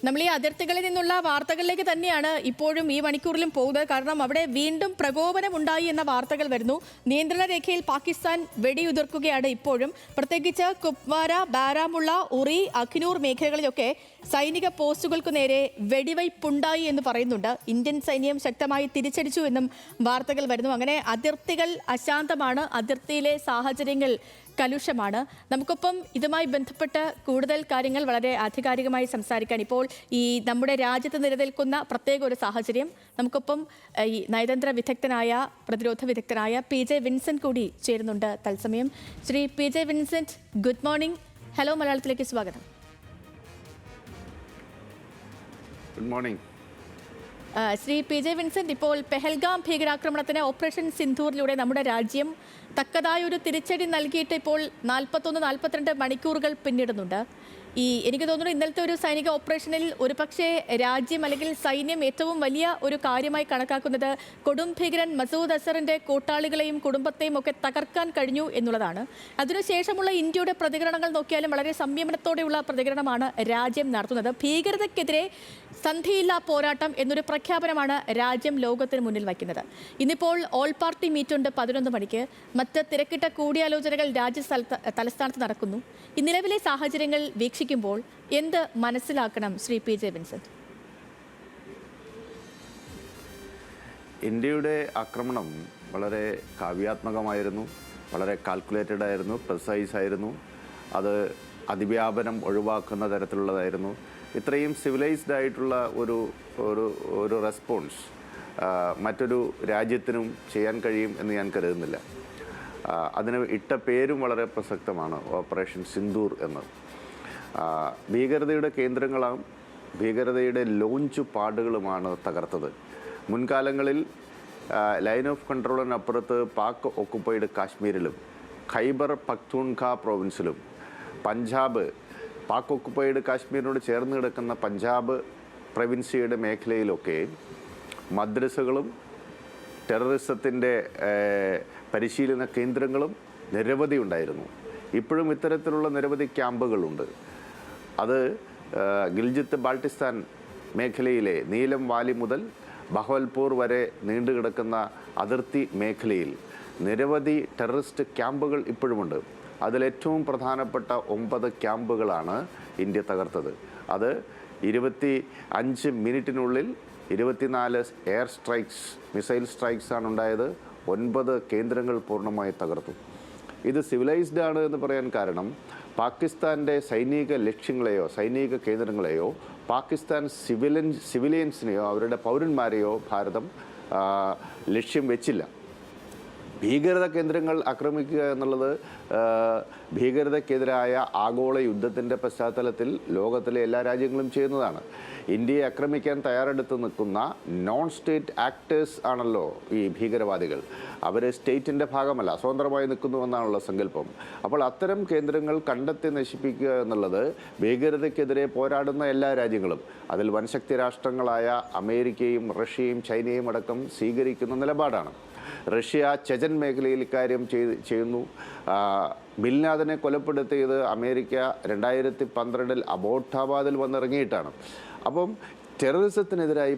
നമ്മൾ ഈ അതിർത്തികളിൽ നിന്നുള്ള വാർത്തകളിലേക്ക് തന്നെയാണ് ഇപ്പോഴും ഈ മണിക്കൂറിലും പോകുന്നത്. കാരണം അവിടെ വീണ്ടും പ്രകോപനമുണ്ടായി എന്ന വാർത്തകൾ വരുന്നു. നിയന്ത്രണ രേഖയിൽ പാകിസ്ഥാൻ വെടിയുതിർക്കുകയാണ് ഇപ്പോഴും. പ്രത്യേകിച്ച് കുപ്വാര, ബാരാമുള്ള, ഉറി, അഖ്നൂർ മേഖലകളിലൊക്കെ സൈനിക പോസ്റ്റുകൾക്ക് നേരെ വെടിവയ്പുണ്ടായി എന്ന് പറയുന്നുണ്ട്. ഇന്ത്യൻ സൈന്യം ശക്തമായി തിരിച്ചടിച്ചു എന്നും വാർത്തകൾ വരുന്നു. അങ്ങനെ അതിർത്തികൾ അശാന്തമാണ്, അതിർത്തിയിലെ സാഹചര്യങ്ങൾ കലുഷമാണ്. നമുക്കൊപ്പം ഇതുമായി ബന്ധപ്പെട്ട് കൂടുതൽ കാര്യങ്ങൾ വളരെ ആധികാരികമായി സംസാരിക്കാൻ ഇപ്പോൾ ഈ നമ്മുടെ രാജ്യത്ത് നിലനിൽക്കുന്ന പ്രത്യേക ഒരു സാഹചര്യം നമുക്കൊപ്പം ഈ നയതന്ത്ര വിദഗ്ധനായ പ്രതിരോധ വിദഗ്ധനായ PJ വിൻസെന്റ് കൂടി ചേരുന്നുണ്ട് തത്സമയം. Shri PJ Vincent, good morning. Hello മലയാളത്തിലേക്ക് സ്വാഗതം. Good morning. Shri PJ Vincent, ഇപ്പോൾ പെഹൽഗാം ഭീകരാക്രമണത്തിന് ഓപ്പറേഷൻ സിന്ധൂറിലൂടെ നമ്മുടെ രാജ്യം തക്കതായ ഒരു തിരിച്ചടി നൽകിയിട്ട് ഇപ്പോൾ 41-42 മണിക്കൂറുകൾ പിന്നിടുന്നുണ്ട്. എനിക്ക് തോന്നുന്നു ഇന്നലത്തെ ഒരു സൈനിക ഓപ്പറേഷനിൽ ഒരുപക്ഷെ രാജ്യം അല്ലെങ്കിൽ സൈന്യം ഏറ്റവും വലിയ ഒരു കാര്യമായി കണക്കാക്കുന്നത് കൊടും ഭീകരൻ മസൂദ് അസറിന്റെ കൂട്ടാളികളെയും കുടുംബത്തെയും ഒക്കെ തകർക്കാൻ കഴിഞ്ഞു എന്നുള്ളതാണ്. അതിനുശേഷമുള്ള ഇന്ത്യയുടെ പ്രതികരണങ്ങൾ നോക്കിയാലും വളരെ സംയമനത്തോടെയുള്ള പ്രതികരണമാണ് രാജ്യം നടത്തുന്നത്. ഭീകരതയ്ക്കെതിരെ സന്ധിയില്ലാ പോരാട്ടം എന്നൊരു പ്രഖ്യാപനമാണ് രാജ്യം ലോകത്തിന് മുന്നിൽ വയ്ക്കുന്നത്. ഇന്നിപ്പോൾ ഓൾ പാർട്ടി മീറ്റുണ്ട് 11 മണിക്ക്. മറ്റ് തിരക്കിട്ട കൂടിയാലോചനകൾ തലസ്ഥാനത്ത് നടക്കുന്നു. ഈ നിലവിലെ സാഹചര്യങ്ങൾ വീക്ഷിക്കുമ്പോൾ എന്ത് മനസ്സിലാക്കണം ശ്രീ PJ വിൻസെന്റ്? ഇന്ത്യയുടെ ആക്രമണം വളരെ കാവ്യാത്മകമായിരുന്നു, വളരെ കാൽക്കുലേറ്റഡ് ആയിരുന്നു, പ്രിസൈസ് ആയിരുന്നു. അത് അതിവ്യാപനം ഒഴിവാക്കുന്ന തരത്തിലുള്ളതായിരുന്നു. ഇത്രയും സിവിലൈസ്ഡ് ആയിട്ടുള്ള ഒരു റെസ്പോൺസ് മറ്റൊരു രാജ്യത്തിനും ചെയ്യാൻ കഴിയും എന്ന് ഞാൻ കരുതുന്നില്ല. അതിന് ഇട്ട പേരും വളരെ പ്രസക്തമാണ്, ഓപ്പറേഷൻ സിന്ദൂർ എന്ന്. ഭീകരതയുടെ കേന്ദ്രങ്ങളും ഭീകരതയുടെ ലോഞ്ച് പാടുകളുമാണ് തകർത്തത്. മുൻകാലങ്ങളിൽ ലൈൻ ഓഫ് കൺട്രോളിനപ്പുറത്ത് പാക് ഒക്കുപ്പൈഡ് കാശ്മീരിലും ഖൈബർ പഖ്തൂൺഖ പ്രോവിൻസിലും പഞ്ചാബ്, പാക് ഒക്കുപ്പൈഡ് കാശ്മീരിനോട് ചേർന്ന് കിടക്കുന്ന പഞ്ചാബ് പ്രവിൻസിയുടെ മേഖലയിലൊക്കെ മദ്രസകളും ടെററിസത്തിൻ്റെ പരിശീലന കേന്ദ്രങ്ങളും നിരവധി ഉണ്ടായിരുന്നു. ഇപ്പോഴും ഇത്തരത്തിലുള്ള നിരവധി ക്യാമ്പുകളുണ്ട്. അത് ഗിൽജിത്ത് ബാൾട്ടിസ്ഥാൻ മേഖലയിലെ നീലം വാലി മുതൽ ബഹവൽപൂർ വരെ നീണ്ടുകിടക്കുന്ന അതിർത്തി മേഖലയിൽ നിരവധി ടെററിസ്റ്റ് ക്യാമ്പുകൾ ഇപ്പോഴുമുണ്ട്. അതിലേറ്റവും പ്രധാനപ്പെട്ട 9 ക്യാമ്പുകളാണ് ഇന്ത്യ തകർത്തത്. അത് 25 മിനിറ്റിനുള്ളിൽ 24 എയർ സ്ട്രൈക്സ്, മിസൈൽ സ്ട്രൈക്സ് ആണ് ഉണ്ടായത്. 9 കേന്ദ്രങ്ങൾ പൂർണ്ണമായി തകർത്തു. ഇത് സിവിലൈസ്ഡ് ആണ് എന്ന് പറയാൻ കാരണം പാകിസ്ഥാൻ്റെ സൈനിക ലക്ഷ്യങ്ങളെയോ സൈനിക കേന്ദ്രങ്ങളെയോ പാകിസ്ഥാൻ സിവിലിയൻസിനെയോ അവരുടെ പൗരന്മാരെയോ ഭാരതം ലക്ഷ്യം വെച്ചില്ല. ഭീകരത കേന്ദ്രങ്ങൾ ആക്രമിക്കുക എന്നുള്ളത് ഭീകരതയ്ക്കെതിരായ ആഗോള യുദ്ധത്തിൻ്റെ പശ്ചാത്തലത്തിൽ ലോകത്തിലെ എല്ലാ രാജ്യങ്ങളും ചെയ്യുന്നതാണ്. ഇന്ത്യയെ ആക്രമിക്കാൻ തയ്യാറെടുത്ത് നിൽക്കുന്ന നോൺ സ്റ്റേറ്റ് ആക്ടേഴ്സ് ആണല്ലോ ഈ ഭീകരവാദികൾ. അവർ സ്റ്റേറ്റിൻ്റെ ഭാഗമല്ല, സ്വതന്ത്രമായി നിൽക്കുന്നുവെന്നാണല്ലോ സങ്കല്പം. അപ്പോൾ അത്തരം കേന്ദ്രങ്ങൾ കണ്ടെത്തി നശിപ്പിക്കുക എന്നുള്ളത് ഭീകരതയ്ക്കെതിരെ പോരാടുന്ന എല്ലാ രാജ്യങ്ങളും, അതിൽ വൻശക്തി രാഷ്ട്രങ്ങളായ അമേരിക്കയും റഷ്യയും ചൈനയും അടക്കം സ്വീകരിക്കുന്ന നിലപാടാണ്. റഷ്യ ചെചൻ മേഖലയിൽ ഇക്കാര്യം ചെയ്യുന്നു. ബിൻ ലാദനെ കൊലപ്പെടുത്തിയത് അമേരിക്ക 2012 അബോട്ടാബാദിൽ വന്നിറങ്ങിയിട്ടാണ്. അപ്പം ടെററിസത്തിനെതിരായി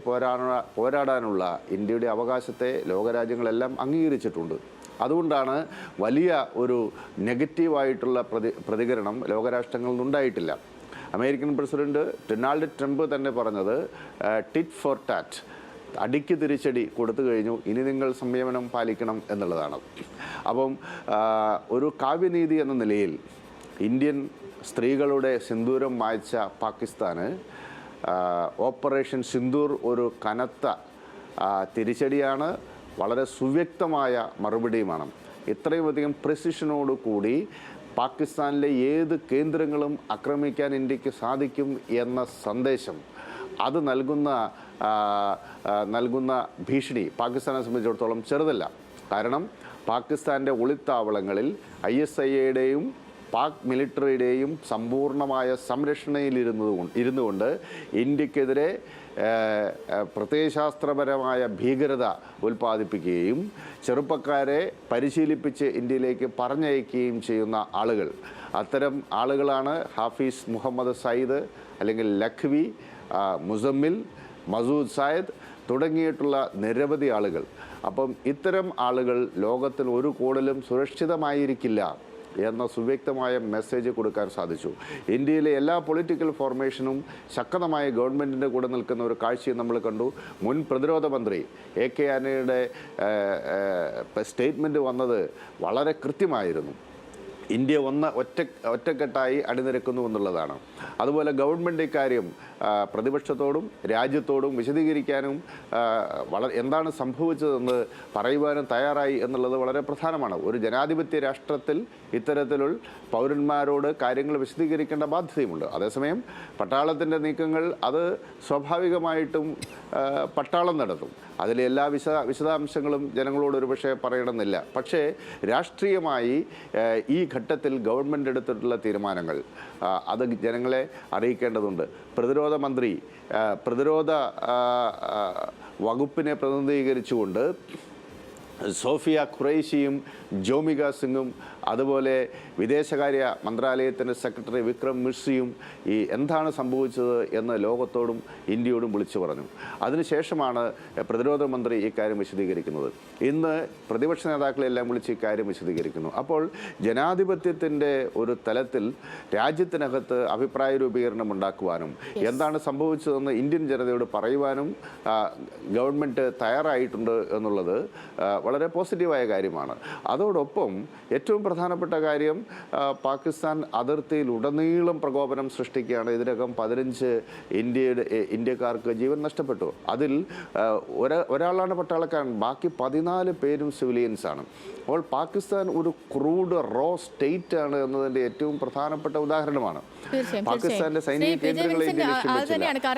പോരാടാനുള്ള ഇന്ത്യയുടെ അവകാശത്തെ ലോകരാജ്യങ്ങളെല്ലാം അംഗീകരിച്ചിട്ടുണ്ട്. അതുകൊണ്ടാണ് വലിയ ഒരു നെഗറ്റീവായിട്ടുള്ള പ്രതികരണം ലോകരാഷ്ട്രങ്ങളിൽ നിന്നുണ്ടായിട്ടില്ല. അമേരിക്കൻ പ്രസിഡന്റ് ഡൊണാൾഡ് ട്രംപ് തന്നെ പറഞ്ഞത് ടിറ്റ് ഫോർ ടാറ്റ്, അടിക്ക് തിരിച്ചടി കൊടുത്തു കഴിഞ്ഞു, ഇനി നിങ്ങൾ സംയമനം പാലിക്കണം എന്നുള്ളതാണ്. അപ്പം ഒരു കാവ്യനീതി എന്ന നിലയിൽ ഇന്ത്യൻ സ്ത്രീകളുടെ സിന്ദൂരം മായ്ച്ച പാകിസ്ഥാന് ഓപ്പറേഷൻ സിന്ദൂർ ഒരു കനത്ത തിരിച്ചടിയാണ്, വളരെ സുവ്യക്തമായ മറുപടിയുമാണ്. ഇത്രയും അധികം പ്രിസിഷനോട് കൂടി പാകിസ്ഥാനിലെ ഏത് കേന്ദ്രങ്ങളും ആക്രമിക്കാൻ ഇന്ത്യക്ക് സാധിക്കും എന്ന സന്ദേശം, അത് നൽകുന്ന ഭീഷണി പാകിസ്ഥാനെ സംബന്ധിച്ചിടത്തോളം ചെറുതല്ല. കാരണം പാകിസ്ഥാൻ്റെ ഒളിത്താവളങ്ങളിൽ ISIയുടെയും പാക് മിലിറ്ററിയുടെയും സമ്പൂർണ്ണമായ സംരക്ഷണയിലിരുന്നുകൊണ്ട് ഇന്ത്യക്കെതിരെ പ്രത്യയശാസ്ത്രപരമായ ഭീകരത ഉൽപ്പാദിപ്പിക്കുകയും ചെറുപ്പക്കാരെ പരിശീലിപ്പിച്ച് ഇന്ത്യയിലേക്ക് പറഞ്ഞയക്കുകയും ചെയ്യുന്ന ആളുകൾ, അത്തരം ആളുകളാണ് ഹാഫീസ് മുഹമ്മദ് സയ്യിദ് അല്ലെങ്കിൽ ലഖ്വി, മുസമ്മിൽ, മസൂദ് സായദ് തുടങ്ങിയിട്ടുള്ള നിരവധി ആളുകൾ. അപ്പം ഇത്തരം ആളുകൾ ലോകത്തിൽ ഒരു കോണിലും സുരക്ഷിതമായിരിക്കില്ല എന്ന സുവ്യക്തമായ മെസ്സേജ് കൊടുക്കാൻ സാധിച്ചു. ഇന്ത്യയിലെ എല്ലാ പൊളിറ്റിക്കൽ ഫോർമേഷനും ശക്തമായ ഗവൺമെൻറ്റിൻ്റെ കൂടെ നിൽക്കുന്ന ഒരു കാഴ്ചയും നമ്മൾ കണ്ടു. മുൻ പ്രതിരോധ മന്ത്രി AK ആന്റണിയുടെ സ്റ്റേറ്റ്മെൻറ്റ് വന്നത് വളരെ കൃത്യമായിരുന്നു. ഇന്ത്യ ഒറ്റക്കെട്ടായി അണിനിരക്കുന്നു എന്നുള്ളതാണ്. അതുപോലെ ഗവൺമെൻറ് ഇക്കാര്യം പ്രതിപക്ഷത്തോടും രാജ്യത്തോടും വിശദീകരിക്കാനും എന്താണ് സംഭവിച്ചതെന്ന് പറയുവാനും തയ്യാറായി എന്നുള്ളത് വളരെ പ്രധാനമാണ്. ഒരു ജനാധിപത്യ രാഷ്ട്രത്തിൽ ഇത്തരത്തിലുള്ള പൗരന്മാരോട് കാര്യങ്ങൾ വിശദീകരിക്കേണ്ട ബാധ്യതയുമുണ്ട്. അതേസമയം പട്ടാളത്തിൻ്റെ നീക്കങ്ങൾ അത് സ്വാഭാവികമായിട്ടും പട്ടാളം നടത്തും. അതിലെ എല്ലാ വിശദാംശങ്ങളും ജനങ്ങളോട് ഒരുപക്ഷെ പറയണമെന്നില്ല. പക്ഷേ രാഷ്ട്രീയമായി ഈ ഘട്ടത്തിൽ ഗവൺമെൻറ് എടുത്തിട്ടുള്ള തീരുമാനങ്ങൾ അത് ജനങ്ങളെ അറിയിക്കേണ്ടതുണ്ട്. പ്രതിരോധ മന്ത്രി പ്രതിരോധ വകുപ്പിനെ പ്രതിനിധീകരിച്ചുകൊണ്ട് സോഫിയ ഖുറൈഷിയും ജോമിക സിംഗും അതുപോലെ വിദേശകാര്യ മന്ത്രാലയത്തിൻ്റെ സെക്രട്ടറി വിക്രം മിശ്രിയും എന്താണ് സംഭവിച്ചത് എന്ന് ലോകത്തോടും ഇന്ത്യയോടും വിളിച്ചു പറഞ്ഞു. അതിനുശേഷമാണ് പ്രതിരോധ മന്ത്രി ഇക്കാര്യം വിശദീകരിക്കുന്നത്. ഇന്ന് പ്രതിപക്ഷ നേതാക്കളെല്ലാം വിളിച്ച് ഇക്കാര്യം വിശദീകരിക്കുന്നു. അപ്പോൾ ജനാധിപത്യത്തിൻ്റെ ഒരു തലത്തിൽ രാജ്യത്തിനകത്ത് അഭിപ്രായ രൂപീകരണം ഉണ്ടാക്കുവാനും എന്താണ് സംഭവിച്ചതെന്ന് ഇന്ത്യൻ ജനതയോട് പറയുവാനും ഗവൺമെൻറ് തയ്യാറായിട്ടുണ്ട് എന്നുള്ളത് വളരെ പോസിറ്റീവായ കാര്യമാണ്. അതോടൊപ്പം ഏറ്റവും പ്രധാനപ്പെട്ട കാര്യം പാകിസ്ഥാൻ അതിർത്തിയിൽ ഉടനീളം പ്രകോപനം സൃഷ്ടിക്കുകയാണ്. ഇതിനകം 15 ഇന്ത്യക്കാർക്ക് ജീവൻ നഷ്ടപ്പെട്ടു. അതിൽ ഒരാളാണ് പട്ടാളക്കാരൻ, ബാക്കി 14 പേരും സിവിലിയൻസാണ്. അപ്പോൾ പാകിസ്ഥാൻ ഒരു ക്രൂഡ് റോ സ്റ്റേറ്റ് ആണ് എന്നതിൻ്റെ ഏറ്റവും പ്രധാനപ്പെട്ട ഉദാഹരണമാണ്. പാകിസ്ഥാന്റെ സൈനിക കേന്ദ്രങ്ങളെ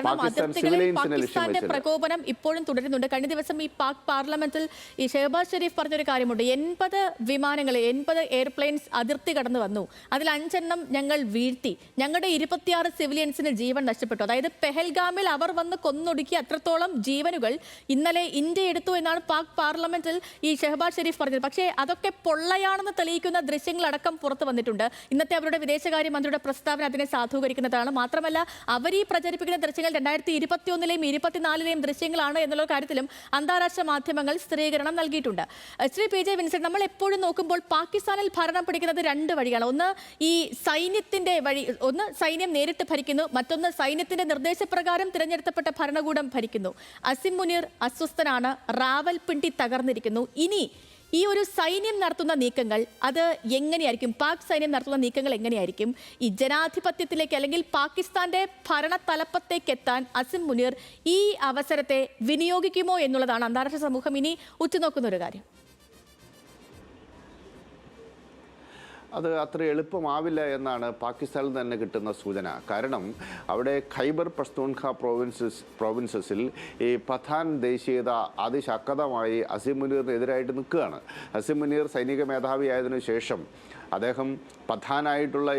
പാകിസ്ഥാന്റെ പ്രകോപനം ഇപ്പോഴും തുടരുന്നുണ്ട്. കഴിഞ്ഞ ദിവസം ഈ പാക് പാർലമെന്റിൽ ഈ ഷെഹബാസ് ഷെരീഫ് പറഞ്ഞൊരു കാര്യമുണ്ട്. 80 വിമാനങ്ങൾ 80 എയർപ്ലെയിൻസ് അതിർത്തി കടന്നു വന്നു. അതിൽ 5 എണ്ണം ഞങ്ങൾ വീഴ്ത്തി. ഞങ്ങളുടെ 26 സിവിലിയൻസിന് ജീവൻ നഷ്ടപ്പെട്ടു. അതായത് പെഹൽഗാമിൽ അവർ വന്ന് കൊന്നൊടുക്കിയ അത്രത്തോളം ജീവനുകൾ ഇന്നലെ ഇന്ത്യ എടുത്തു എന്നാണ് പാക് പാർലമെന്റിൽ ഈ ഷെഹബാസ് ഷെരീഫ് പറഞ്ഞത്. പക്ഷേ അതൊക്കെ പൊള്ളയാണെന്ന് തെളിയിക്കുന്ന ദൃശ്യങ്ങളടക്കം പുറത്തു വന്നിട്ടുണ്ട്. ഇന്നത്തെ അവരുടെ വിദേശകാര്യമന്ത്രിയുടെ പ്രസ്താവന അതിനെ സാധൂകരിക്കുന്നതാണ്. മാത്രമല്ല അവർ ഈ പ്രചരിപ്പിക്കുന്ന ദൃശ്യങ്ങൾ 2021-ലെയും 2024-ലെയും ദൃശ്യങ്ങളാണ് എന്നുള്ള കാര്യത്തിലും അന്താരാഷ്ട്ര മാധ്യമങ്ങൾ സ്ഥിരീകരണം നൽകിയിട്ടുണ്ട്. ശ്രീ PJ വിൻസെന്റ്, നമ്മൾ എപ്പോഴും നോക്കുമ്പോൾ പാകിസ്ഥാനിൽ ഭരണം പിടിക്കുന്നത് 2 വഴിയാണ്. ഒന്ന് ഈ സൈന്യത്തിന്റെ വഴി, ഒന്ന് സൈന്യം നേരിട്ട് ഭരിക്കുന്നു, മറ്റൊന്ന് സൈന്യത്തിന്റെ നിർദ്ദേശപ്രകാരം തിരഞ്ഞെടുക്കപ്പെട്ട ഭരണകൂടം ഭരിക്കുന്നു. അസിം മുനീർ അസ്വസ്ഥനാണ്, റാവൽപിണ്ടി തകർന്നിരിക്കുന്നു. ഇനി ഈ ഒരു സൈന്യം നടത്തുന്ന നീക്കങ്ങൾ അത് എങ്ങനെയായിരിക്കും? പാക് സൈന്യം നടത്തുന്ന നീക്കങ്ങൾ എങ്ങനെയായിരിക്കും? ഈ ജനാധിപത്യത്തിലേക്ക് അല്ലെങ്കിൽ പാകിസ്ഥാന്റെ ഭരണ തലപ്പത്തേക്ക് എത്താൻ അസിം മുനീർ ഈ അവസരത്തെ വിനിയോഗിക്കുമോ എന്നുള്ളതാണ് അന്താരാഷ്ട്ര സമൂഹം ഇനി ഉറ്റുനോക്കുന്ന ഒരു കാര്യം. അത് അത്ര എളുപ്പമാവില്ല എന്നാണ് പാകിസ്ഥാനിൽ തന്നെ കിട്ടുന്ന സൂചന. കാരണം അവിടെ ഖൈബർ പഷ്തൂൺഖ പ്രോവിൻസസിൽ ഈ പത്താൻ ദേശീയത അതിശക്തമായി അസിം മുനീറിനെതിരായിട്ട് നിൽക്കുകയാണ്. അസിം മുനീർ സൈനിക മേധാവിയായതിനു ശേഷം അദ്ദേഹം പത്താനായിട്ടുള്ള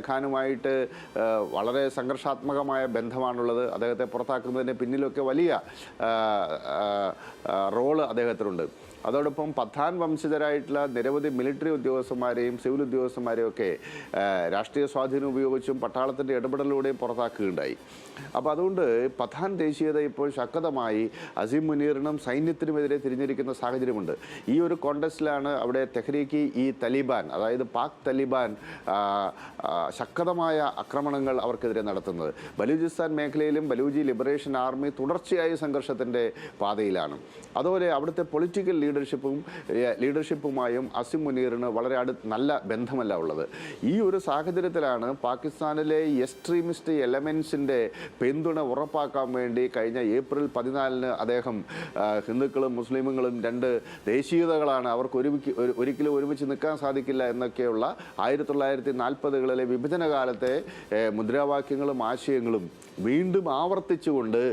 ഖാനുമായിട്ട് വളരെ സംഘർഷാത്മകമായ ബന്ധമാണുള്ളത്. അദ്ദേഹത്തെ പുറത്താക്കുന്നതിന് പിന്നിലൊക്കെ വലിയ റോള് അദ്ദേഹത്തിനുണ്ട്. അതോടൊപ്പം പത്താൻ വംശജരായിട്ടുള്ള നിരവധി മിലിറ്ററി ഉദ്യോഗസ്ഥന്മാരെയും സിവിൽ ഉദ്യോഗസ്ഥന്മാരെയും ഒക്കെ രാഷ്ട്രീയ സ്വാധീനം ഉപയോഗിച്ചും പട്ടാളത്തിൻ്റെ ഇടപെടലിലൂടെയും പുറത്താക്കുകയുണ്ടായി. അപ്പോൾ അതുകൊണ്ട് പത്താൻ ദേശീയത ഇപ്പോൾ ശക്തമായി അസിം മുനീറിനും സൈന്യത്തിനുമെതിരെ തിരിഞ്ഞിരിക്കുന്ന സാഹചര്യമുണ്ട്. ഈ ഒരു കോണ്ടസ്റ്റിലാണ് അവിടെ തെഹ്രീക്ക് ഈ തലിബാൻ, അതായത് പാക് തലിബാൻ ശക്തമായ ആക്രമണങ്ങൾ അവർക്കെതിരെ നടത്തുന്നത്. ബലൂചിസ്ഥാൻ മേഖലയിലും ബലൂചി ലിബറേഷൻ ആർമി തുടർച്ചയായി സംഘർഷത്തിൻ്റെ പാതയിലാണ്. അതുപോലെ അവിടുത്തെ പൊളിറ്റിക്കൽ ലീഡർഷിപ്പുമായും അസിം മുനീറിന് വളരെ നല്ല ബന്ധമല്ല ഉള്ളത്. ഈ ഒരു സാഹചര്യത്തിലാണ് പാകിസ്ഥാനിലെ എക്സ്ട്രീമിസ്റ്റ് എലമെൻസിൻ്റെ പിന്തുണ ഉറപ്പാക്കാൻ വേണ്ടി കഴിഞ്ഞ ഏപ്രിൽ 14 അദ്ദേഹം ഹിന്ദുക്കളും മുസ്ലിമുകളും 2 ദേശീയതകളാണ്, അവർക്ക് ഒരിക്കലും ഒരുമിച്ച് നിൽക്കാൻ സാധിക്കില്ല എന്നൊക്കെയുള്ള 1940-കളിലെ വിഭജന കാലത്തെ മുദ്രാവാക്യങ്ങളും ആശയങ്ങളും വീണ്ടും ആവർത്തിച്ചുകൊണ്ട്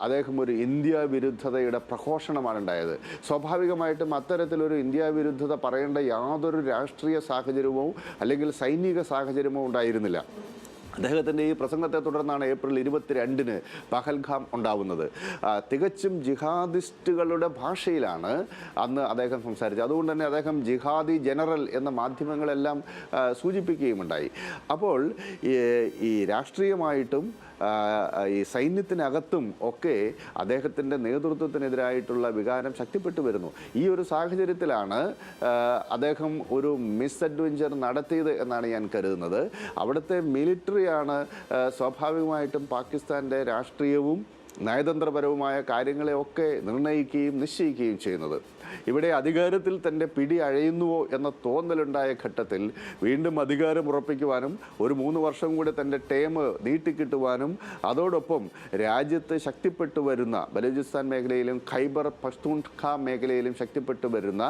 അദ്ദേഹം ഒരു ഇന്ത്യ വിരുദ്ധതയുടെ പ്രഘോഷണമാണ് ഉണ്ടായത്. സ്വാഭാവികമായിട്ടും അത്തരത്തിലൊരു ഇന്ത്യ വിരുദ്ധത പറയേണ്ട യാതൊരു രാഷ്ട്രീയ സാഹചര്യമോ അല്ലെങ്കിൽ സൈനിക സാഹചര്യമോ ഉണ്ടായിരുന്നില്ല. അദ്ദേഹത്തിൻ്റെ ഈ പ്രസംഗത്തെ തുടർന്നാണ് ഏപ്രിൽ 22-ന് പഹൽഗാം ഉണ്ടാവുന്നത്. തികച്ചും ജിഹാദിസ്റ്റുകളുടെ ഭാഷയിലാണ് അന്ന് അദ്ദേഹം സംസാരിച്ചത്. അതുകൊണ്ട് തന്നെ അദ്ദേഹം ജിഹാദി ജനറൽ എന്ന മാധ്യമങ്ങളെല്ലാം സൂചിപ്പിക്കുകയുമുണ്ടായി. അപ്പോൾ ഈ രാഷ്ട്രീയമായിട്ടും ഈ സൈന്യത്തിനകത്തും ഒക്കെ അദ്ദേഹത്തിൻ്റെ നേതൃത്വത്തിനെതിരായിട്ടുള്ള വികാരം ശക്തിപ്പെട്ടു വരുന്നു. ഈ ഒരു സാഹചര്യത്തിലാണ് അദ്ദേഹം ഒരു മിസ് അഡ്വഞ്ചർ നടത്തിയത് എന്നാണ് ഞാൻ കരുതുന്നത്. അവിടുത്തെ മിലിറ്ററിയാണ് സ്വാഭാവികമായിട്ടും പാകിസ്ഥാൻ്റെ രാഷ്ട്രീയവും നയതന്ത്രപരവുമായ കാര്യങ്ങളെയൊക്കെ നിർണ്ണയിക്കുകയും നിശ്ചയിക്കുകയും ചെയ്യുന്നത്. ഇവിടെ അധികാരത്തിൽ തൻ്റെ പിടി അഴയുന്നുവോ എന്ന തോന്നലുണ്ടായ ഘട്ടത്തിൽ വീണ്ടും അധികാരം ഉറപ്പിക്കുവാനും ഒരു 3 വർഷം കൂടെ തൻ്റെ ടേം നീട്ടിക്കിട്ടുവാനും അതോടൊപ്പം രാജ്യത്ത് ശക്തിപ്പെട്ടു വരുന്ന ബലൂചിസ്ഥാൻ മേഖലയിലും ഖൈബർ പഷ്തൂൺഖ മേഖലയിലും ശക്തിപ്പെട്ടു വരുന്ന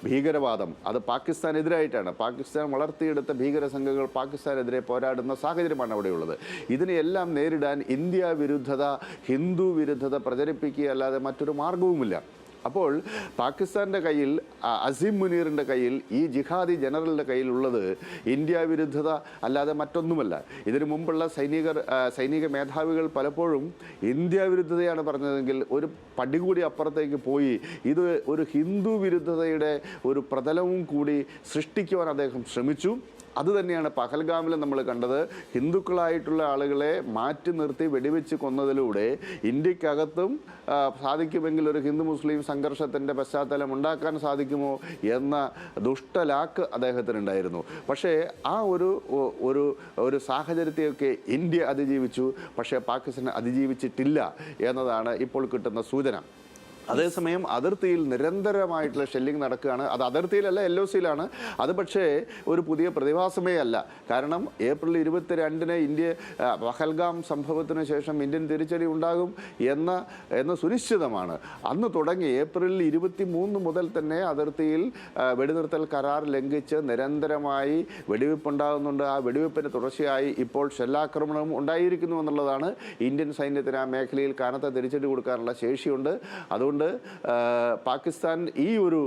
ഭീകരവാദം, അത് പാകിസ്ഥാനെതിരായിട്ടാണ്. പാകിസ്ഥാൻ വളർത്തിയെടുത്ത ഭീകര സംഘങ്ങൾ പാകിസ്ഥാനെതിരെ പോരാടുന്ന സാഹചര്യമാണ് അവിടെയുള്ളത്. ഇതിനെയെല്ലാം നേരിടാൻ ഇന്ത്യ വിരുദ്ധത, ഹിന്ദു വിരുദ്ധത പ്രചരിപ്പിക്കുക അല്ലാതെ മറ്റൊരു മാർഗവുമില്ല. അപ്പോൾ പാകിസ്ഥാൻ്റെ കയ്യിൽ, അസീം മുനീറിൻ്റെ കയ്യിൽ, ഈ ജിഹാദി ജനറലിൻ്റെ കയ്യിലുള്ളത് ഇന്ത്യ വിരുദ്ധത അല്ലാതെ മറ്റൊന്നുമല്ല. ഇതിനു മുമ്പുള്ള സൈനിക മേധാവികൾ പലപ്പോഴും ഇന്ത്യ വിരുദ്ധതയാണ് പറഞ്ഞതെങ്കിൽ ഒരു പടി കൂടി അപ്പുറത്തേക്ക് പോയി ഇത് ഒരു ഹിന്ദു വിരുദ്ധതയുടെ ഒരു പ്രതലവും കൂടി സൃഷ്ടിക്കുവാൻ അദ്ദേഹം ശ്രമിച്ചു. അതുതന്നെയാണ് പഹൽഗാമിൽ നമ്മൾ കണ്ടത്. ഹിന്ദുക്കളായിട്ടുള്ള ആളുകളെ മാറ്റി നിർത്തി വെടിവെച്ച് കൊന്നതിലൂടെ ഇന്ത്യക്കകത്തും സാധിക്കുമെങ്കിൽ ഒരു ഹിന്ദു മുസ്ലിം സംഘർഷത്തിൻ്റെ പശ്ചാത്തലം ഉണ്ടാക്കാൻ സാധിക്കുമോ എന്ന ദുഷ്ടലാക്ക് അദ്ദേഹത്തിനുണ്ടായിരുന്നു. പക്ഷേ ആ ഒരു സാഹചര്യത്തെയൊക്കെ ഇന്ത്യ അതിജീവിച്ചു. പക്ഷേ പാകിസ്ഥാൻ അതിജീവിച്ചിട്ടില്ല എന്നതാണ് ഇപ്പോൾ കിട്ടുന്ന സൂചന. അതേസമയം അതിർത്തിയിൽ നിരന്തരമായിട്ടുള്ള ഷെല്ലിംഗ് നടക്കുകയാണ്. അത് അതിർത്തിയിലല്ല, LOCയിലാണ്. അത് പക്ഷേ ഒരു പുതിയ പ്രതിഭാസമേ അല്ല. കാരണം ഏപ്രിൽ 22-ന് പഹൽഗാം സംഭവത്തിന് ശേഷം ഇന്ത്യൻ തിരിച്ചടി ഉണ്ടാകും എന്ന് സുനിശ്ചിതമാണ്. അന്ന് തുടങ്ങി ഏപ്രിൽ 23 മുതൽ തന്നെ അതിർത്തിയിൽ വെടിനിർത്തൽ കരാർ ലംഘിച്ച് നിരന്തരമായി വെടിവെപ്പുണ്ടാകുന്നുണ്ട്. ആ വെടിവെപ്പിന് തുടർച്ചയായി ഇപ്പോൾ ഷെല്ലാക്രമണവും ഉണ്ടായിരിക്കുന്നു എന്നുള്ളതാണ്. ഇന്ത്യൻ സൈന്യത്തിന് ആ മേഖലയിൽ കനത്ത തിരിച്ചടി കൊടുക്കാനുള്ള ശേഷിയുണ്ട്. അതുകൊണ്ട് പാകിസ്ഥാൻ ഈ ഒരു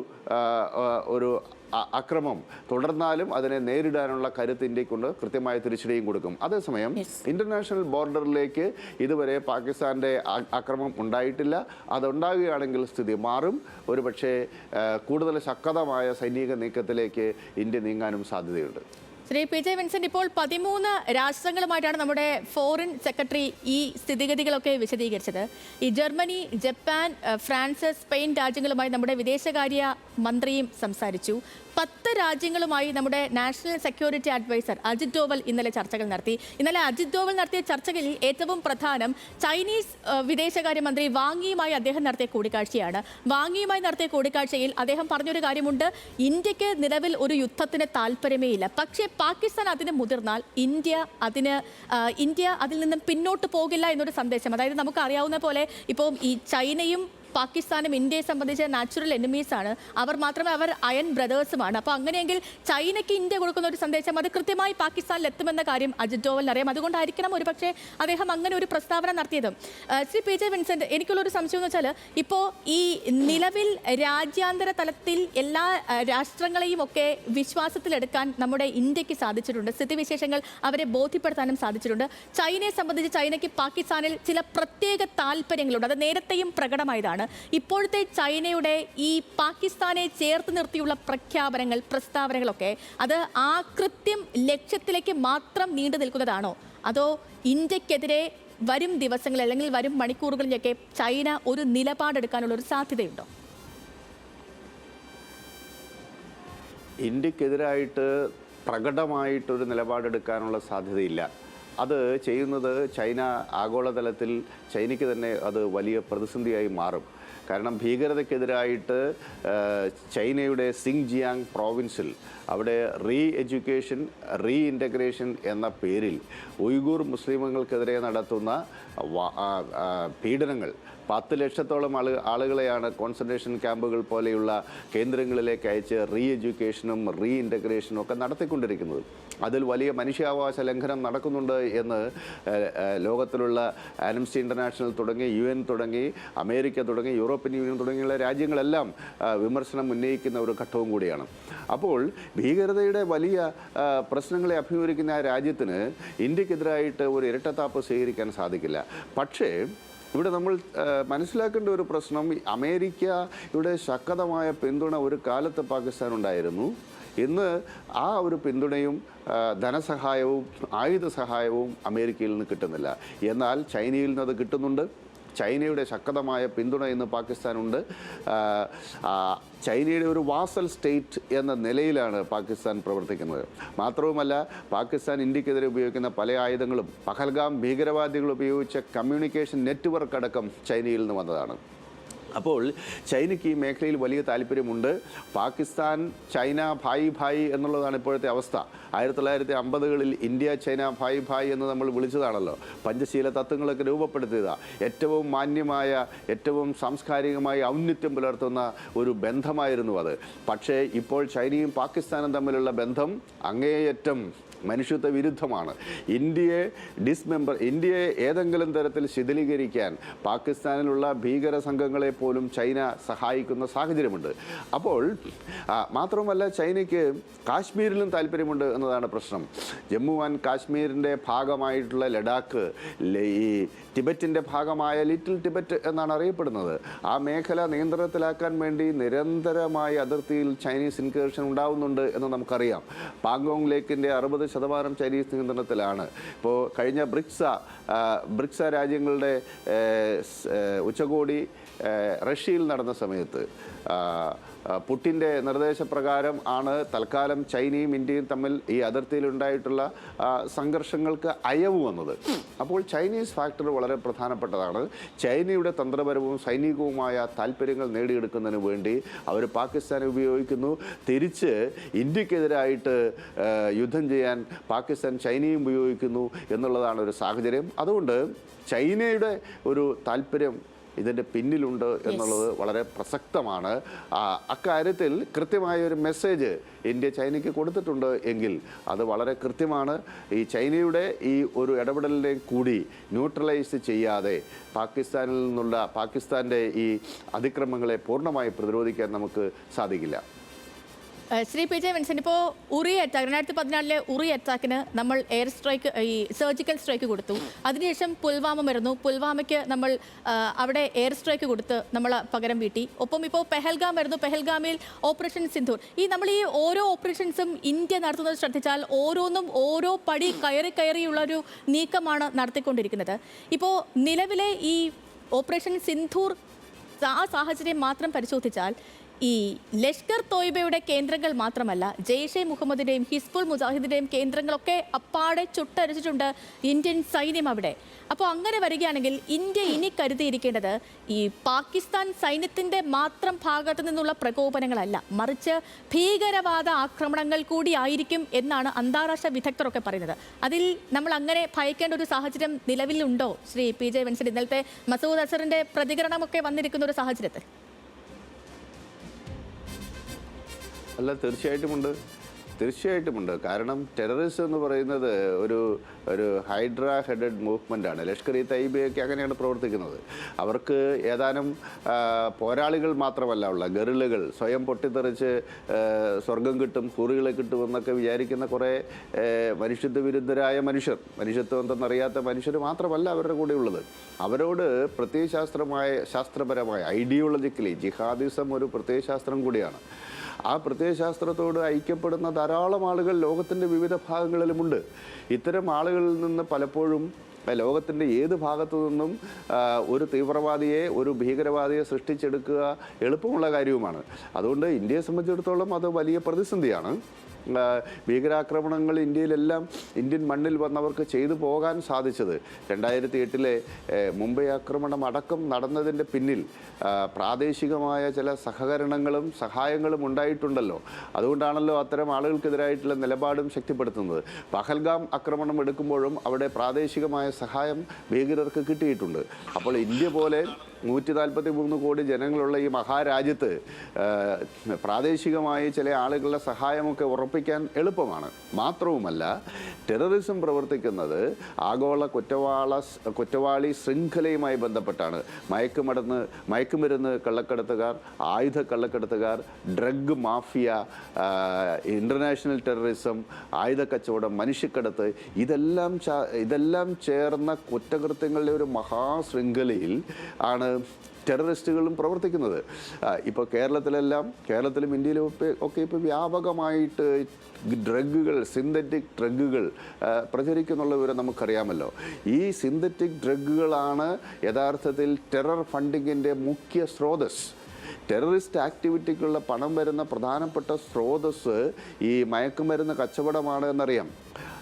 അക്രമം തുടർന്നാലും അതിനെ നേരിടാനുള്ള കരുത്ത് ഇന്ത്യക്കുണ്ട്. കൃത്യമായ തിരിച്ചടിയും കൊടുക്കും. അതേസമയം ഇന്റർനാഷണൽ ബോർഡറിലേക്ക് ഇതുവരെ പാകിസ്ഥാന്റെ അക്രമം ഉണ്ടായിട്ടില്ല. അതുണ്ടാകുകയാണെങ്കിൽ സ്ഥിതി മാറും. ഒരുപക്ഷെ കൂടുതൽ ശക്തമായ സൈനിക നീക്കത്തിലേക്ക് ഇന്ത്യ നീങ്ങാനും സാധ്യതയുണ്ട്. ശ്രീ PJ വിൻസെന്റ്, ഇപ്പോൾ 13 രാഷ്ട്രങ്ങളുമായിട്ടാണ് നമ്മുടെ ഫോറിൻ സെക്രട്ടറി ഈ സ്ഥിതിഗതികളൊക്കെ വിശദീകരിച്ചത്. ഈ ജർമ്മനി, ജപ്പാൻ, ഫ്രാൻസ്, സ്പെയിൻ രാജ്യങ്ങളുമായി നമ്മുടെ വിദേശകാര്യ മന്ത്രിയും സംസാരിച്ചു. 10 രാജ്യങ്ങളുമായി നമ്മുടെ national security adviser Ajit Doval ഇന്നലെ ചർച്ചകൾ നടത്തി. ഇന്നലെ അജിത് ഡോവൽ നടത്തിയ ചർച്ചകളിൽ ഏറ്റവും പ്രധാനം ചൈനീസ് വിദേശകാര്യമന്ത്രി വാങ്ങിയുമായി അദ്ദേഹം നടത്തിയ കൂടിക്കാഴ്ചയാണ്. വാങ്ങിയുമായി നടത്തിയ കൂടിക്കാഴ്ചയിൽ അദ്ദേഹം പറഞ്ഞൊരു കാര്യമുണ്ട്: ഇന്ത്യക്ക് നിലവിൽ ഒരു യുദ്ധത്തിന് താല്പര്യമേ ഇല്ല. പക്ഷേ പാകിസ്ഥാൻ അതിന് മുതിർന്നാൽ ഇന്ത്യ അതിൽ നിന്നും പിന്നോട്ട് പോകില്ല എന്നൊരു സന്ദേശം. അതായത് നമുക്ക് അറിയാവുന്ന പോലെ ഇപ്പോൾ ഈ ചൈനയും പാകിസ്ഥാനും ഇന്ത്യയെ സംബന്ധിച്ച് നാച്ചുറൽ എനിമീസ് ആണ്. അവർ അയൺ ബ്രദേഴ്സുമാണ്. അപ്പോൾ അങ്ങനെയെങ്കിൽ ചൈനയ്ക്ക് ഇന്ത്യ കൊടുക്കുന്ന ഒരു സന്ദേശം അത് കൃത്യമായി പാകിസ്ഥാനിൽ എത്തുമെന്ന കാര്യം അജിത് ഡോവലിന് അറിയാം. അതുകൊണ്ടായിരിക്കണം ഒരുപക്ഷെ അദ്ദേഹം അങ്ങനെ ഒരു പ്രസ്താവന നടത്തിയതും. ശ്രീ PJ വിൻസെന്റ്, എനിക്കുള്ളൊരു സംശയം എന്ന് വെച്ചാൽ, ഇപ്പോൾ ഈ നിലവിൽ രാജ്യാന്തര തലത്തിൽ എല്ലാ രാഷ്ട്രങ്ങളെയും ഒക്കെ വിശ്വാസത്തിലെടുക്കാൻ നമ്മുടെ ഇന്ത്യക്ക് സാധിച്ചിട്ടുണ്ട്. സ്ഥിതിവിശേഷങ്ങൾ അവരെ ബോധ്യപ്പെടുത്താനും സാധിച്ചിട്ടുണ്ട്. ചൈനയെ സംബന്ധിച്ച് ചൈനയ്ക്ക് പാകിസ്ഥാനിൽ ചില പ്രത്യേക താല്പര്യങ്ങളുണ്ട്. അത് നേരത്തെയും പ്രകടമായതാണ്. ഇപ്പോഴത്തെ ചൈനയുടെ ഈ പാകിസ്ഥാനെ ചേർത്ത് നിർത്തിയുള്ള പ്രസ്താവനകളൊക്കെ അത് ആ കൃത്യം ലക്ഷ്യത്തിലേക്ക് മാത്രം നീണ്ടു നിൽക്കുന്നതാണോ, അതോ ഇന്ത്യക്കെതിരെ വരും ദിവസങ്ങളിൽ അല്ലെങ്കിൽ വരും മണിക്കൂറുകളിലൊക്കെ ചൈന ഒരു നിലപാടെടുക്കാനുള്ള ഒരു സാധ്യതയുണ്ടോ? ഇന്ത്യക്കെതിരായിട്ട് പ്രകടമായിട്ടൊരു നിലപാടെടുക്കാനുള്ള സാധ്യതയില്ല. അത് ചെയ്യുന്നത് ചൈന ആഗോളതലത്തിൽ ചൈനയ്ക്ക് തന്നെ അത് വലിയ പ്രതിസന്ധിയായി മാറും. കാരണം ഭീകരതയ്ക്കെതിരായിട്ട് ചൈനയുടെ സിങ്ജിയാങ് പ്രോവിൻസിൽ അവിടെ എഡ്യൂക്കേഷൻ ഇൻ്റഗ്രേഷൻ എന്ന പേരിൽ ഉയ്ഗൂർ മുസ്ലിമുകൾക്കെതിരെ നടത്തുന്ന പീഡനങ്ങൾ 10 ലക്ഷത്തോളം ആളുകളെയാണ് കോൺസെൻട്രേഷൻ ക്യാമ്പുകൾ പോലെയുള്ള കേന്ദ്രങ്ങളിലേക്ക് അയച്ച് എഡ്യൂക്കേഷനും ഇൻ്റഗ്രേഷനും ഒക്കെ നടത്തിക്കൊണ്ടിരിക്കുന്നത്. അതിൽ വലിയ മനുഷ്യാവകാശ ലംഘനം നടക്കുന്നുണ്ട് എന്ന് ലോകത്തിലുള്ള ആംനസ്റ്റി ഇൻ്റർനാഷണൽ തുടങ്ങി UN തുടങ്ങി അമേരിക്ക തുടങ്ങി യൂറോപ്യൻ യൂണിയൻ തുടങ്ങിയുള്ള രാജ്യങ്ങളെല്ലാം വിമർശനം ഉന്നയിക്കുന്ന ഒരു ഘട്ടവും കൂടിയാണ്. അപ്പോൾ ഭീകരതയുടെ വലിയ പ്രശ്നങ്ങളെ അഭിമുഖീകരിക്കുന്ന ആ രാജ്യത്തിന് ഇന്ത്യക്കെതിരായിട്ട് ഒരു ഇരട്ടത്താപ്പ് സ്വീകരിക്കാൻ സാധിക്കില്ല. പക്ഷേ ഇവിടെ നമ്മൾ മനസ്സിലാക്കേണ്ട ഒരു പ്രശ്നം, അമേരിക്കയുടെ ശക്തമായ പിന്തുണ ഒരു കാലത്ത് പാകിസ്ഥാൻ ഉണ്ടായിരുന്നു. ഇന്ന് ആ ഒരു പിന്തുണയും ധനസഹായവും ആയുധ സഹായവും അമേരിക്കയിൽ നിന്ന് കിട്ടുന്നില്ല. എന്നാൽ ചൈനയിൽ നിന്ന് അത് കിട്ടുന്നുണ്ട്. ചൈനയുടെ ശക്തമായ പിന്തുണ ഇന്ന് പാകിസ്ഥാനുണ്ട്. ചൈനയുടെ ഒരു വാസൽ സ്റ്റേറ്റ് എന്ന നിലയിലാണ് പാകിസ്ഥാൻ പ്രവർത്തിക്കുന്നത്. മാത്രവുമല്ല, പാകിസ്ഥാൻ ഇന്ത്യക്കെതിരെ ഉപയോഗിക്കുന്ന പല ആയുധങ്ങളും പഹൽഗാം ഭീകരവാദികൾ ഉപയോഗിച്ച കമ്മ്യൂണിക്കേഷൻ നെറ്റ്വർക്ക് അടക്കം ചൈനയിൽ നിന്ന് വന്നതാണ്. അപ്പോൾ ചൈനയ്ക്ക് ഈ മേഖലയിൽ വലിയ താല്പര്യമുണ്ട്. പാകിസ്ഥാൻ ചൈന ഭായി ഭായി എന്നുള്ളതാണ് ഇപ്പോഴത്തെ അവസ്ഥ. 1950കളിൽ ഇന്ത്യ ചൈന ഭായി ഭായി എന്ന് നമ്മൾ വിളിച്ചതാണല്ലോ. പഞ്ചശീല തത്വങ്ങളൊക്കെ രൂപപ്പെടുത്തിയതാണ്. ഏറ്റവും മാന്യമായ, ഏറ്റവും സാംസ്കാരികമായി ഔന്നത്യം പുലർത്തുന്ന ഒരു ബന്ധമായിരുന്നു അത്. പക്ഷേ ഇപ്പോൾ ചൈനയും പാകിസ്ഥാനും തമ്മിലുള്ള ബന്ധം അങ്ങേയറ്റം മനുഷ്യത്വ വിരുദ്ധമാണ്. ഇന്ത്യയെ ഏതെങ്കിലും തരത്തിൽ ശിഥിലീകരിക്കാൻ പാകിസ്ഥാനിലുള്ള ഭീകര സംഘങ്ങളെ പോലും ചൈന സഹായിക്കുന്ന സാഹചര്യമുണ്ട്. അപ്പോൾ മാത്രമല്ല, ചൈനയ്ക്ക് കാശ്മീരിലും താല്പര്യമുണ്ട് എന്നതാണ് പ്രശ്നം. ജമ്മു ആൻഡ് കാശ്മീരിൻ്റെ ഭാഗമായിട്ടുള്ള ലഡാക്ക്, ഈ ടിബറ്റിൻ്റെ ഭാഗമായ ലിറ്റിൽ ടിബറ്റ് എന്നാണ് അറിയപ്പെടുന്നത്. ആ മേഖല നിയന്ത്രണത്തിലാക്കാൻ വേണ്ടി നിരന്തരമായി അതിർത്തിയിൽ ചൈനീസ് ഇൻകേർഷൻ ഉണ്ടാവുന്നുണ്ട് എന്ന് നമുക്കറിയാം. പാങ്കോങ് ലേക്കിൻ്റെ 60% ചൈനീസ് നിയന്ത്രണത്തിലാണ്. ഇപ്പോൾ കഴിഞ്ഞ ബ്രിക്സ രാജ്യങ്ങളുടെ ഉച്ചകോടി റഷ്യയിൽ നടന്ന സമയത്ത് പുടിൻ്റെ നിർദ്ദേശപ്രകാരം ആണ് തൽക്കാലം ചൈനയും ഇന്ത്യയും തമ്മിൽ ഈ അതിർത്തിയിലുണ്ടായിട്ടുള്ള സംഘർഷങ്ങൾക്ക് അയവ് വന്നത്. അപ്പോൾ ചൈനീസ് ഫാക്ടർ വളരെ പ്രധാനപ്പെട്ടതാണ്. ചൈനയുടെ തന്ത്രപരവും സൈനികവുമായ താല്പര്യങ്ങൾ നേടിയെടുക്കുന്നതിന് വേണ്ടി അവർ പാകിസ്ഥാനെ ഉപയോഗിക്കുന്നു. തിരിച്ച് ഇന്ത്യക്കെതിരായിട്ട് യുദ്ധം ചെയ്യാൻ പാകിസ്ഥാൻ ചൈനയും ഉപയോഗിക്കുന്നു എന്നുള്ളതാണ് ഒരു സാഹചര്യം. അതുകൊണ്ട് ചൈനയുടെ ഒരു താല്പര്യം ഇതിൻ്റെ പിന്നിലുണ്ട് എന്നുള്ളത് വളരെ പ്രസക്തമാണ്. അക്കാര്യത്തിൽ കൃത്യമായ ഒരു മെസ്സേജ് ഇന്ത്യ ചൈനയ്ക്ക് കൊടുത്തിട്ടുണ്ട് എങ്കിൽ അത് വളരെ കൃത്യമാണ്. ഈ ചൈനയുടെ ഈ ഒരു ഇടപെടലിനെ കൂടി ന്യൂട്രലൈസ് ചെയ്യാതെ പാകിസ്ഥാൻ്റെ ഈ അതിക്രമങ്ങളെ പൂർണ്ണമായി പ്രതിരോധിക്കാൻ നമുക്ക് സാധിക്കില്ല. ശ്രീ പി ജെ വിൻസെന്റ്, ഇപ്പോൾ ഉറി അറ്റാക്ക് 2014 ഉറി അറ്റാക്കിന് നമ്മൾ എയർ സ്ട്രൈക്ക്, ഈ സർജിക്കൽ സ്ട്രൈക്ക് കൊടുത്തു. അതിനുശേഷം പുൽവാമ വരുന്നു. പുൽവാമയ്ക്ക് നമ്മൾ അവിടെ എയർ സ്ട്രൈക്ക് കൊടുത്ത് നമ്മൾ പകരം വീട്ടി. ഒപ്പം ഇപ്പോൾ പെഹൽഗാം വരുന്നു. പെഹൽഗാമിൽ ഓപ്പറേഷൻ സിന്ധൂർ. നമ്മൾ ഈ ഓരോ ഓപ്പറേഷൻസും ഇന്ത്യ നടത്തുന്നത് ശ്രദ്ധിച്ചാൽ ഓരോന്നും ഓരോ പടി കയറിയുള്ളൊരു നീക്കമാണ് നടത്തിക്കൊണ്ടിരിക്കുന്നത്. ഇപ്പോൾ നിലവിലെ ഈ ഓപ്പറേഷൻ സിന്ധൂർ ആ സാഹചര്യം മാത്രം പരിശോധിച്ചാൽ ഈ ലഷ്കർ തോയ്ബയുടെ കേന്ദ്രങ്ങൾ മാത്രമല്ല, ജെയ്ഷെ മുഹമ്മദിൻ്റെയും ഹിസ്ബുൾ മുജാഹിദിൻ്റെയും കേന്ദ്രങ്ങളൊക്കെ അപ്പാടെ ചുട്ടരിച്ചിട്ടുണ്ട് ഇന്ത്യൻ സൈന്യം അവിടെ. അപ്പോൾ അങ്ങനെ വരികയാണെങ്കിൽ ഇന്ത്യ ഇനി കരുതിയിരിക്കേണ്ടത് ഈ പാകിസ്ഥാൻ സൈന്യത്തിൻ്റെ മാത്രം ഭാഗത്തു നിന്നുള്ള പ്രകോപനങ്ങളല്ല, മറിച്ച് ഭീകരവാദ ആക്രമണങ്ങൾ കൂടി ആയിരിക്കും എന്നാണ് അന്താരാഷ്ട്ര വിദഗ്ധരൊക്കെ പറയുന്നത്. അതിൽ നമ്മൾ അങ്ങനെ ഭയക്കേണ്ട ഒരു സാഹചര്യം നിലവിലുണ്ടോ ശ്രീ പി ജെ വിൻസെന്റ്? ഇന്നലത്തെ മസൂദ് അസറിൻ്റെ പ്രതികരണമൊക്കെ വന്നിരിക്കുന്ന ഒരു സാഹചര്യത്തിൽ. അല്ല, തീർച്ചയായിട്ടുമുണ്ട്. കാരണം ടെററിസം എന്ന് പറയുന്നത് ഒരു ഹൈഡ്ര ഹെഡഡ് മൂവ്മെൻ്റാണ്. ലഷ്കർ ഇ തയ്യബയൊക്കെ അങ്ങനെയാണ് പ്രവർത്തിക്കുന്നത്. അവർക്ക് ഏതാനും പോരാളികൾ മാത്രമല്ല ഉള്ള ഗറില്ലകൾ, സ്വയം പൊട്ടിത്തെറിച്ച് സ്വർഗം കിട്ടും, ഹൂറികളെ കിട്ടും എന്നൊക്കെ വിചാരിക്കുന്ന കുറേ മനുഷ്യത്വ വിരുദ്ധരായ മനുഷ്യത്വം എന്തെന്നറിയാത്ത മനുഷ്യർ മാത്രമല്ല അവരുടെ കൂടെ ഉള്ളത്. അവരോട് ശാസ്ത്രപരമായ ഐഡിയോളജിക്കലി ജിഹാദിസം ഒരു പ്രത്യയശാസ്ത്രം കൂടിയാണ്. ആ പ്രത്യയശാസ്ത്രത്തോട് ഐക്യപ്പെടുന്ന ധാരാളം ആളുകൾ ലോകത്തിൻ്റെ വിവിധ ഭാഗങ്ങളിലുമുണ്ട്. ഇത്തരം ആളുകളിൽ നിന്ന് പലപ്പോഴും ലോകത്തിൻ്റെ ഏത് ഭാഗത്തു നിന്നും ഒരു തീവ്രവാദിയെ, ഒരു ഭീകരവാദിയെ സൃഷ്ടിച്ചെടുക്കുക എളുപ്പമുള്ള കാര്യവുമാണ്. അതുകൊണ്ട് ഇന്ത്യയെ സംബന്ധിച്ചിടത്തോളം അത് വലിയ പ്രതിസന്ധിയാണ്. ഭീകരാക്രമണങ്ങൾ ഇന്ത്യൻ മണ്ണിൽ വന്നവർക്ക് ചെയ്തു പോകാൻ സാധിച്ചത് 2008 മുംബൈ ആക്രമണം അടക്കം നടന്നതിൻ്റെ പിന്നിൽ പ്രാദേശികമായ ചില സഹകരണങ്ങളും സഹായങ്ങളും ഉണ്ടായിട്ടുണ്ടല്ലോ. അതുകൊണ്ടാണല്ലോ അത്തരം ആളുകൾക്കെതിരായിട്ടുള്ള നിലപാടും ശക്തിപ്പെടുത്തുന്നത്. പഹൽഗാം ആക്രമണം എടുക്കുമ്പോഴും അവിടെ പ്രാദേശികമായ സഹായം ഭീകരർക്ക് കിട്ടിയിട്ടുണ്ട്. അപ്പോൾ ഇന്ത്യ പോലെ 143 കോടി ജനങ്ങളുള്ള ഈ മഹാരാജ്യത്ത് പ്രാദേശികമായി ചില ആളുകളുടെ സഹായമൊക്കെ ഉറപ്പിക്കാൻ എളുപ്പമാണ്. മാത്രവുമല്ല, ടെററിസം പ്രവർത്തിക്കുന്നത് ആഗോള കുറ്റവാളി ശൃംഖലയുമായി ബന്ധപ്പെട്ടാണ്. മയക്കുമരുന്ന് കള്ളക്കടത്തുകാർ, ആയുധ കള്ളക്കടത്തുകാർ, ഡ്രഗ് മാഫിയ, ഇൻ്റർനാഷണൽ ടെററിസം, ആയുധ കച്ചവടം, മനുഷ്യക്കടത്ത്, ഇതെല്ലാം ചേർന്ന കുറ്റകൃത്യങ്ങളുടെ ഒരു മഹാശൃംഖലയിൽ ആണ് ടെററിസ്റ്റുകളും പ്രവർത്തിക്കുന്നത്. ഇപ്പോൾ കേരളത്തിലും ഇന്ത്യയിലും ഒക്കെ ഇപ്പോൾ വ്യാപകമായിട്ട് ഡ്രഗുകൾ, സിന്തറ്റിക് ഡ്രഗുകൾ പ്രചരിക്കുന്നുള്ള വിവരം നമുക്കറിയാമല്ലോ. ഈ സിന്തറ്റിക് ഡ്രഗുകളാണ് യഥാർത്ഥത്തിൽ ടെറർ ഫണ്ടിങ്ങിൻ്റെ മുഖ്യ സ്രോതസ്. ടെററിസ്റ്റ് ആക്ടിവിറ്റിക്കുള്ള പണം വരുന്ന പ്രധാനപ്പെട്ട സ്രോതസ് ഈ മയക്കുമരുന്ന് കച്ചവടമാണ് എന്നറിയാം,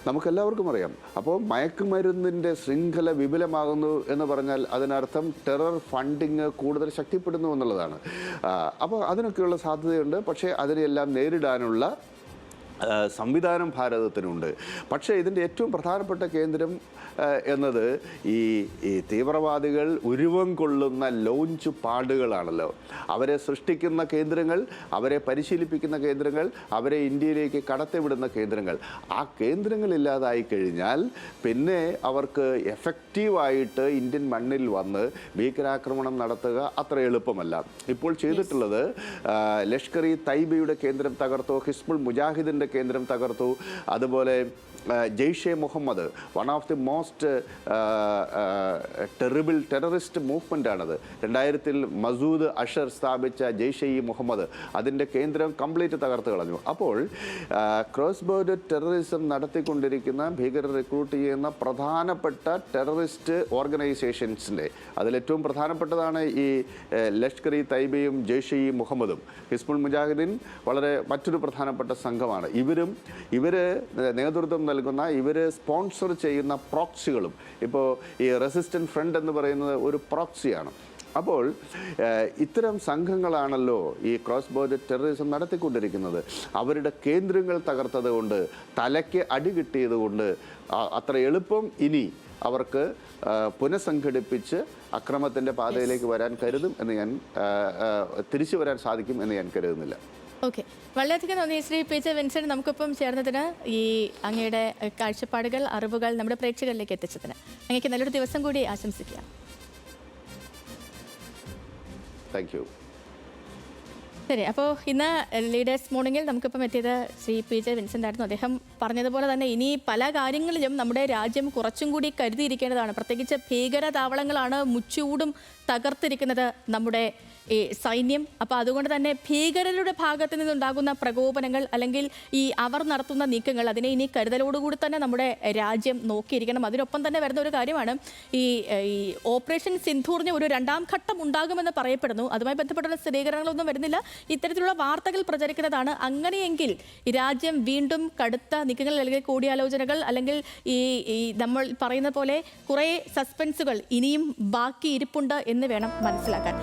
നമുക്കെല്ലാവർക്കും അറിയാം. അപ്പോൾ മയക്കുമരുന്നിൻ്റെ ശൃംഖല വിപുലമാകുന്നു എന്ന് പറഞ്ഞാൽ അതിനർത്ഥം ടെറർ ഫണ്ടിങ് കൂടുതൽ ശക്തിപ്പെടുന്നു എന്നുള്ളതാണ്. അപ്പോൾ അതിനൊക്കെയുള്ള സാധ്യതയുണ്ട്. പക്ഷേ അതിനെല്ലാം നേരിടാനുള്ള സംവിധാനം ഭാരതത്തിനുണ്ട്. പക്ഷേ ഇതിൻ്റെ ഏറ്റവും പ്രധാനപ്പെട്ട കേന്ദ്രം എന്നത് ഈ തീവ്രവാദികൾ ഉരുവം കൊള്ളുന്ന ലോഞ്ച് പാടുകളാണല്ലോ. അവരെ സൃഷ്ടിക്കുന്ന കേന്ദ്രങ്ങൾ, അവരെ പരിശീലിപ്പിക്കുന്ന കേന്ദ്രങ്ങൾ, അവരെ ഇന്ത്യയിലേക്ക് കടത്തിവിടുന്ന കേന്ദ്രങ്ങൾ. ആ കേന്ദ്രങ്ങളില്ലാതായി കഴിഞ്ഞാൽ പിന്നെ അവർക്ക് എഫക്റ്റീവായിട്ട് ഇന്ത്യൻ മണ്ണിൽ വന്ന് ഭീകരാക്രമണം നടത്തുക അത്ര എളുപ്പമല്ല. ഇപ്പോൾ ചെയ്തിട്ടുള്ളത് ലഷ്കർ ഇ തൈബയുടെ കേന്ദ്രം തകർത്തു, ഹിസ്ബുൾ മുജാഹിദിൻ്റെ കേന്ദ്രം തകർത്തു. അതുപോലെ Jaish Mohammed, one of the most terrible terrorist മൂവ്മെൻ്റാണത്. 2000-ൽ മസൂദ് അഷർ സ്ഥാപിച്ച ജെയ്ഷെ ഇ മുഹമ്മദ്, അതിൻ്റെ കേന്ദ്രം കംപ്ലീറ്റ് തകർത്ത് കളഞ്ഞു. അപ്പോൾ ക്രോസ് ബോർഡർ ടെററിസം നടത്തിക്കൊണ്ടിരിക്കുന്ന, ഭീകരർ റിക്രൂട്ട് ചെയ്യുന്ന പ്രധാനപ്പെട്ട ടെററിസ്റ്റ് ഓർഗനൈസേഷൻസിൻ്റെ അതിലേറ്റവും പ്രധാനപ്പെട്ടതാണ് ഈ ലഷ്കർ ഇ തൈബയും ജെയ്ഷെ ഇ മുഹമ്മദും. ഹിസ്ബുൾ മുജാഹിദീൻ വളരെ മറ്റൊരു പ്രധാനപ്പെട്ട സംഘമാണ്. ഇവർ നേതൃത്വം നൽകുന്ന, ഇവർ സ്പോൺസർ ചെയ്യുന്ന പ്രോക്സികളും, ഇപ്പോൾ ഈ റെസിസ്റ്റന്റ് ഫ്രണ്ട് എന്ന് പറയുന്നത് ഒരു പ്രോക്സിയാണ്. അപ്പോൾ ഇത്തരം സംഘങ്ങളാണല്ലോ ഈ ക്രോസ് ബോർഡർ ടെററിസം നടത്തിക്കൊണ്ടിരിക്കുന്നത്. അവരുടെ കേന്ദ്രങ്ങൾ തകർത്തത് കൊണ്ട്, തലയ്ക്ക് അടി കിട്ടിയത് കൊണ്ട് അത്ര എളുപ്പം ഇനി അവർക്ക് പുനഃസംഘടിപ്പിച്ച് അക്രമത്തിൻ്റെ പാതയിലേക്ക് വരാൻ തിരിച്ചു വരാൻ സാധിക്കും എന്ന് ഞാൻ കരുതുന്നില്ല. ഓക്കെ, വളരെയധികം നന്ദി ശ്രീ പി ജെ വിൻസെന്റ്, നമുക്കിപ്പം ചേർന്നതിന്, ഈ അങ്ങയുടെ കാഴ്ചപ്പാടുകൾ, അറിവുകൾ നമ്മുടെ പ്രേക്ഷകരിലേക്ക് എത്തിച്ചതിന് അങ്ങേക്ക് നല്ലൊരു ദിവസം കൂടി ആശംസിക്കുക. Thank you. ശരി, അപ്പോൾ ഇന്ന് ലീഡേഴ്സ് മോർണിംഗിൽ നമുക്കിപ്പം എത്തിയത് ശ്രീ പി ജെ വിൻസെന്റ് ആയിരുന്നു. അദ്ദേഹം പറഞ്ഞതുപോലെ തന്നെ ഇനി പല കാര്യങ്ങളിലും നമ്മുടെ രാജ്യം കുറച്ചും കൂടി കരുതിയിരിക്കേണ്ടതാണ്. പ്രത്യേകിച്ച് ഭീകര താവളങ്ങളാണ് മുച്ചൂടും തകർത്തിരിക്കുന്നത് നമ്മുടെ ഈ സൈന്യം. അപ്പോൾ അതുകൊണ്ട് തന്നെ ഭീകരരുടെ ഭാഗത്തു നിന്നുണ്ടാകുന്ന പ്രകോപനങ്ങൾ, അല്ലെങ്കിൽ ഈ അവർ നടത്തുന്ന നീക്കങ്ങൾ, അതിനെ ഇനി കരുതലോടുകൂടി തന്നെ നമ്മുടെ രാജ്യം നോക്കിയിരിക്കണം. അതിനൊപ്പം തന്നെ വരുന്ന ഒരു കാര്യമാണ് ഈ ഓപ്പറേഷൻ സിന്ധൂറിന് ഒരു 2ാം ഘട്ടം ഉണ്ടാകുമെന്ന് പറയപ്പെടുന്നു. അതുമായി ബന്ധപ്പെട്ടുള്ള സ്ഥിരീകരണങ്ങളൊന്നും വരുന്നില്ല, ഇത്തരത്തിലുള്ള വാർത്തകൾ പ്രചരിക്കുന്നതാണ്. അങ്ങനെയെങ്കിൽ ഈ രാജ്യം വീണ്ടും കടുത്ത നീക്കങ്ങൾ, അല്ലെങ്കിൽ കൂടിയാലോചനകൾ, അല്ലെങ്കിൽ ഈ നമ്മൾ പറയുന്ന പോലെ കുറേ സസ്പെൻസുകൾ ഇനിയും ബാക്കി ഇരിപ്പുണ്ട് എന്ന് വേണം മനസ്സിലാക്കാൻ.